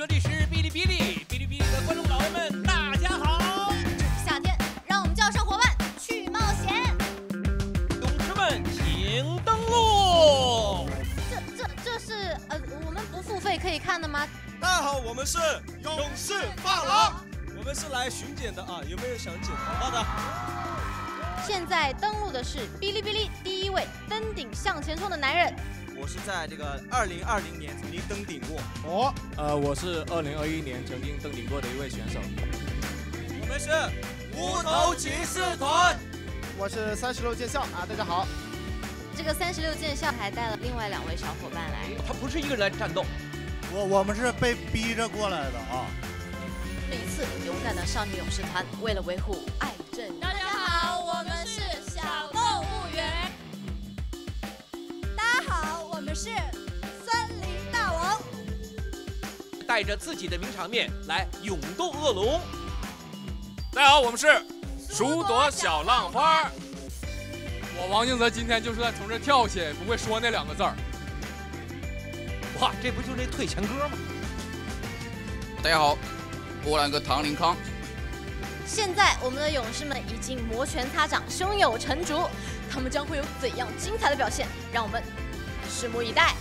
这里是哔哩哔哩，哔哩哔哩的观众老爷们，大家好！夏天，让我们叫上伙伴去冒险。勇士们，请登陆！这是我们不付费可以看的吗？大家好，我们是勇士发廊，我们是来巡检的啊，有没有想剪头发的？现在登陆的是哔哩哔哩第一位登顶向前冲的男人。我是在这个2020年曾经登顶过。我是2021年曾经登顶过的一位选手。我们是无头骑士团，我是36剑校啊，大家好。这个36剑校还带了另外2位小伙伴来。他不是一个人来战斗，我们是被逼着过来的啊。这一次，勇敢的少女勇士团为了维护爱阵。大家好，我们是小动物园。大家好，我们是森林大王，带着自己的名场面来勇斗恶龙。大家好，我们是鼠朵小浪花。我王敬泽今天就是在从这跳下，不会说那2个字儿。哇，这不就是那退钱歌吗？大家好，波兰哥唐林康。现在我们的勇士们已经摩拳擦掌，胸有成竹，他们将会有怎样精彩的表现？让我们拭目以待。